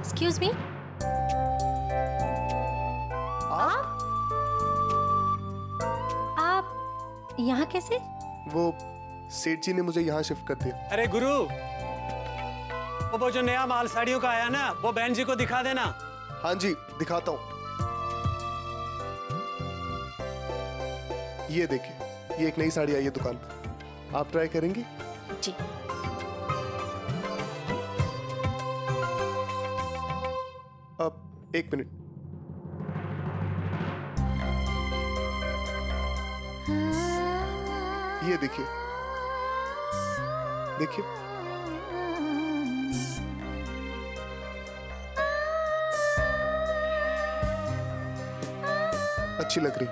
Excuse me, आप यहाँ कैसे? वो सेठ जी ने मुझे यहाँ शिफ्ट कर दिया। अरे गुरु, वो जो नया माल साड़ियों का आया ना, वो बहन जी को दिखा देना। हाँ जी, दिखाता हूँ। ये देखिए, ये एक नई साड़ी आई है दुकान पर, आप ट्राई करेंगी? जी। अब एक मिनट। ये देखिए, देखिए, अच्छी लग रही।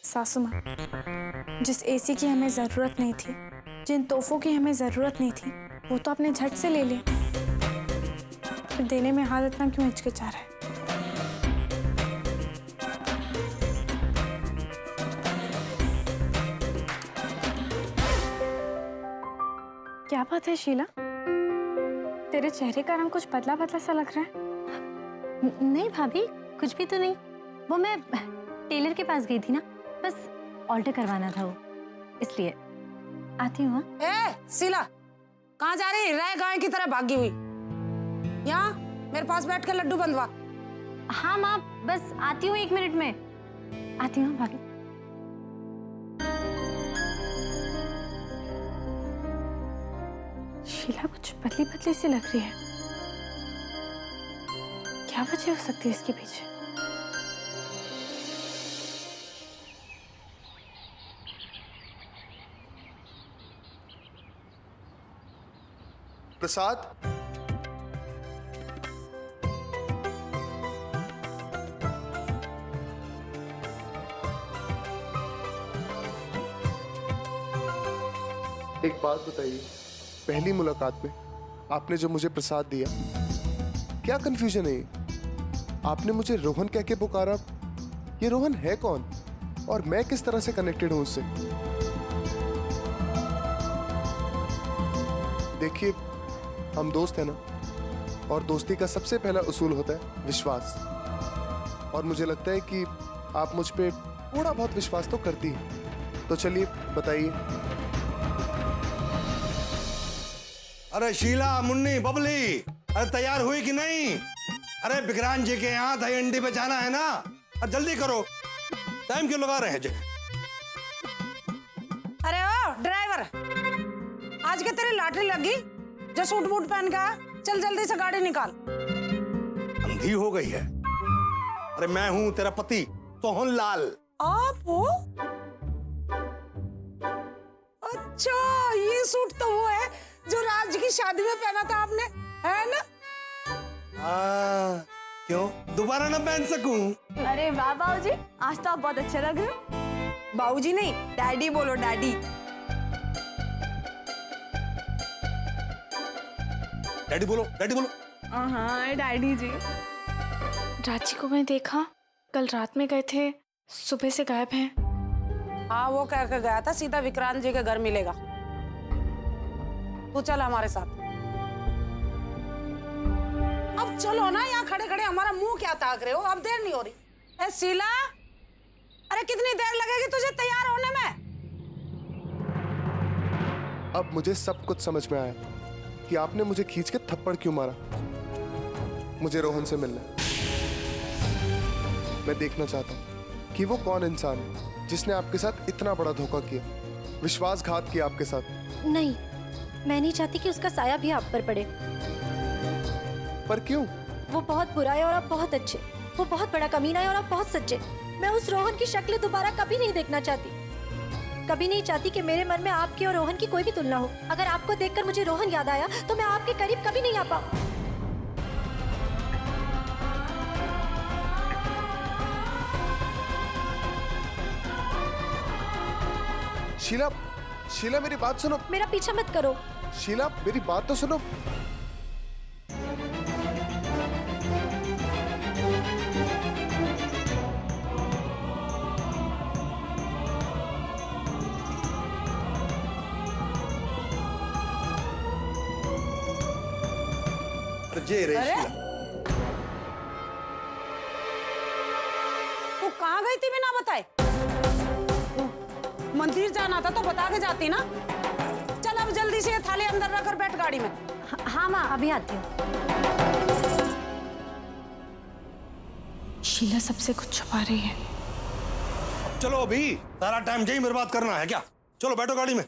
सासू माँ, जिस एसी की हमें जरूरत नहीं थी, जिन तोहफों की हमें जरूरत नहीं थी, वो तो आपने झट से ले लिए। फिर देने में हाथ इतना क्यों हिचकिचा रहा है? क्या बात है शीला, तेरे चेहरे का रंग कुछ बदला बदला सा लग रहा है। नहीं भाभी, कुछ भी तो नहीं। वो मैं टेलर के पास गई थी ना, बस ऑल्टर करवाना था वो, इसलिए आती हूँ। ए शीला, कहाँ जा रही? राय गाय की तरह भागी हुई। यहाँ मेरे पास बैठ कर लड्डू बंधवा। हाँ माँ, बस आती हूँ 1 मिनट में। आती हूँ भाभी। शीला कुछ बदली बदली सी लग रही है, क्या वजह हो सकती है इसके पीछे? प्रसाद, एक बात बताइए, पहली मुलाकात में आपने जो मुझे प्रसाद दिया, क्या कंफ्यूजन है ये? आपने मुझे रोहन कह के पुकारा, ये रोहन है कौन और मैं किस तरह से कनेक्टेड हूं उससे? देखिए, हम दोस्त हैं ना, और दोस्ती का सबसे पहला उसूल होता है विश्वास, और मुझे लगता है कि आप मुझ पे थोड़ा बहुत विश्वास तो करती हैं। तो चलिए बताइए। अरे शीला, मुन्नी, बबली, अरे तैयार हुई कि नहीं? अरे विक्रांत जी के यहाँ दही अंडी पे जाना है ना, और जल्दी करो, टाइम क्यों लगा रहे हैं जी? अरे ओ ड्राइवर, आज के तेरी लॉटरी लगी जो सूट बूट पहन के आया? चल जल्दी से गाड़ी निकाल। अंधी हो गई है। अरे मैं हूं तेरा पति सोहन लाल। आप हो? अच्छा, ये सूट तो वो है जो राज की शादी में पहना था आपने, है ना? क्यों दोबारा ना पहन सकूं? अरे वाह बाबूजी, आज तो आप बहुत अच्छे लग रहे हो। बाबूजी नहीं, डैडी बोलो, डैडी। डैडी बोलो, डैडी बोलो। हाँ डैडी जी। रांची को मैं देखा, कल रात में गए थे, सुबह से गायब हैं। हाँ, वो कह के गया था सीधा विक्रांत जी के घर मिलेगा। तू चल हमारे साथ। अब चलो ना, यहाँ खड़े खड़े हमारा मुंह क्या ताक रहे हो? अब देर नहीं हो रही। ए शीला, अरे कितनी देर लगेगी तुझे तैयार होने में? अब मुझे सब कुछ समझ में आया कि आपने मुझे खींच के थप्पड़ क्यों मारा। मुझे रोहन से मिलना है। मैं देखना चाहता हूँ कि वो कौन इंसान है जिसने आपके साथ इतना बड़ा धोखा किया, विश्वासघात किया आपके साथ। नहीं, मैं नहीं चाहती कि उसका साया भी आप पर पड़े। पर क्यों? वो बहुत बुरा है और आप बहुत अच्छे। वो बहुत बड़ा कमीना है और आप बहुत सच्चे। मैं उस रोहन की शक्ल दोबारा कभी नहीं देखना चाहती। कभी नहीं चाहती कि मेरे मन में आपकी और रोहन की कोई भी तुलना हो। अगर आपको देखकर मुझे रोहन याद आया तो मैं आपके करीब कभी नहीं आ पाऊँ। शीला, शीला मेरी बात सुनो। मेरा पीछा मत करो। शीला मेरी बात तो सुनो। जे रे अरे! शीला। तू कहाँ गई थी बिना बताए? मंदिर जाना था तो बता के जाती ना। चल अब जल्दी से ये थाली अंदर रखकर बैठ गाड़ी में। हाँ माँ, अभी आती हूँ। शीला सबसे कुछ छुपा रही है। चलो अभी, सारा टाइम यही बर्बाद करना है क्या? चलो बैठो गाड़ी में।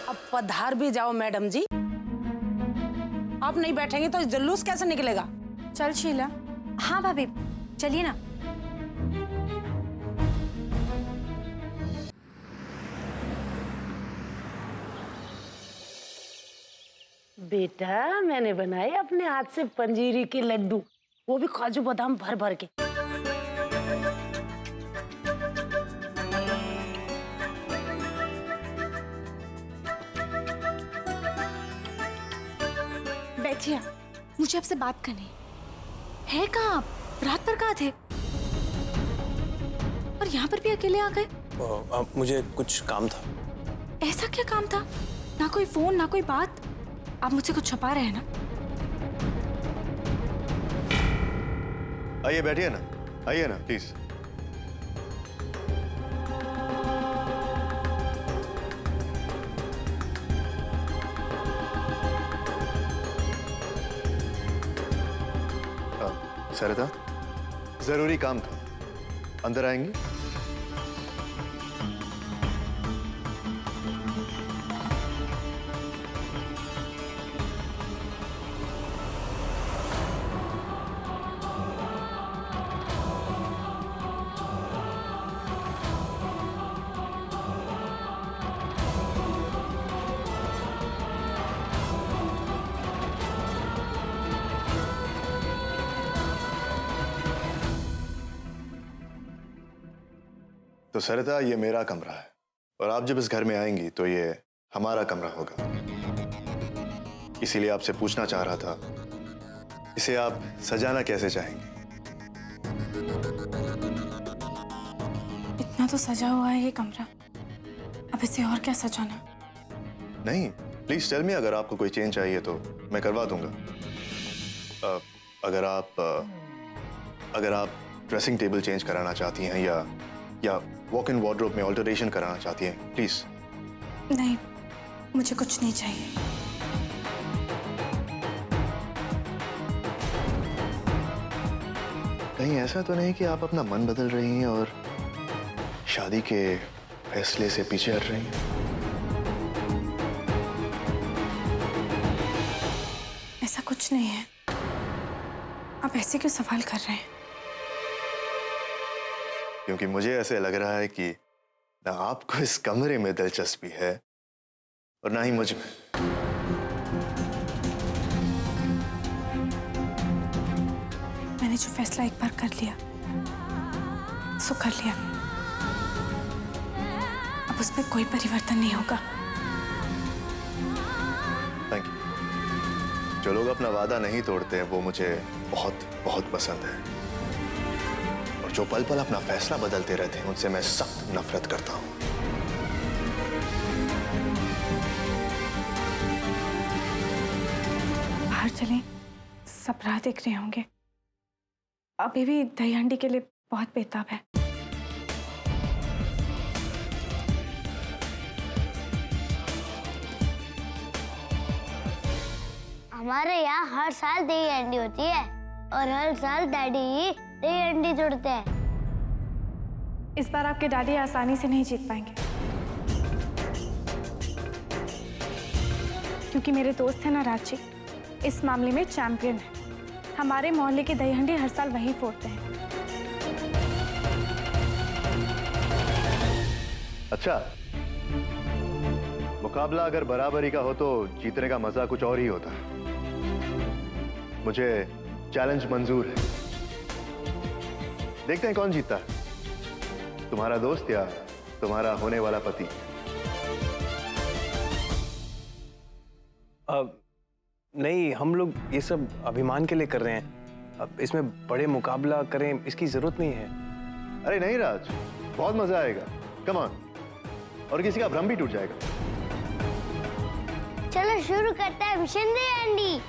अब पधार भी जाओ मैडम जी। आप नहीं बैठेंगे तो जुलूस कैसे निकलेगा? चल शीला। हाँ भाभी, चलिए ना। बेटा, मैंने बनाए अपने हाथ से पंजीरी के लड्डू, वो भी काजू बादाम भर भर के। बैठिए, मुझे आपसे बात करनी है। कहाँ आप? रात भर कहाँ थे? और यहाँ पर भी अकेले आ गए? मुझे कुछ काम था। ऐसा क्या काम था? ना कोई फोन, ना कोई बात। आप मुझसे कुछ छुपा रहे हैं ना? आइए बैठिए ना, आइए ना प्लीज। सरिता, जरूरी काम था, अंदर आएंगे? तो सरिता, ये मेरा कमरा है और आप जब इस घर में आएंगी तो ये हमारा कमरा होगा। इसीलिए आपसे पूछना चाह रहा था, इसे आप सजाना कैसे चाहेंगे? इतना तो सजा हुआ है ये कमरा, अब इसे और क्या सजाना? नहीं, प्लीज टेल मी, अगर आपको कोई चेंज चाहिए तो मैं करवा दूंगा। अगर आप ड्रेसिंग टेबल चेंज कराना चाहती हैं या वॉक इन वार्डरोब में ऑल्टरेशन कराना चाहती हैं, प्लीज। नहीं, मुझे कुछ नहीं चाहिए। कहीं ऐसा तो नहीं कि आप अपना मन बदल रही हैं और शादी के फैसले से पीछे हट रही हैं? ऐसा कुछ नहीं है। आप ऐसे क्यों सवाल कर रहे हैं? क्योंकि मुझे ऐसे लग रहा है कि ना आपको इस कमरे में दिलचस्पी है और ना ही मुझ में। मैंने जो फैसला एक बार कर लिया सो कर लिया, अब उसमें कोई परिवर्तन नहीं होगा। Thank you. जो लोग अपना वादा नहीं तोड़ते हैं वो मुझे बहुत बहुत पसंद है, और जो पल पल अपना फैसला बदलते रहते हैं उनसे मैं सख्त नफरत करता हूं। बाहर चलें, सब राह देख रहे होंगे। अभी भी दही हंडी के लिए बहुत बेताब है। हमारे यहाँ हर साल दही हंडी होती है और हर साल डैडी ही दही हंडी जोड़ते हैं। इस बार आपके डैडी आसानी से नहीं जीत पाएंगे, क्योंकि मेरे दोस्त हैं ना रांची, इस मामले में चैंपियन है। हमारे मोहल्ले के दही हंडी हर साल वही फोड़ते हैं। अच्छा, मुकाबला अगर बराबरी का हो तो जीतने का मजा कुछ और ही होता है। मुझे चैलेंज मंजूर है। देखते हैं कौन जीतता है, तुम्हारा दोस्त या तुम्हारा होने वाला पति। नहीं, हम लोग ये सब अभिमान के लिए कर रहे हैं। अब इसमें बड़े मुकाबला करें इसकी जरूरत नहीं है। अरे नहीं राज, बहुत मजा आएगा। Come on. और किसी का भ्रम भी टूट जाएगा। चलो शुरू करते हैं मिशन दे अंडी।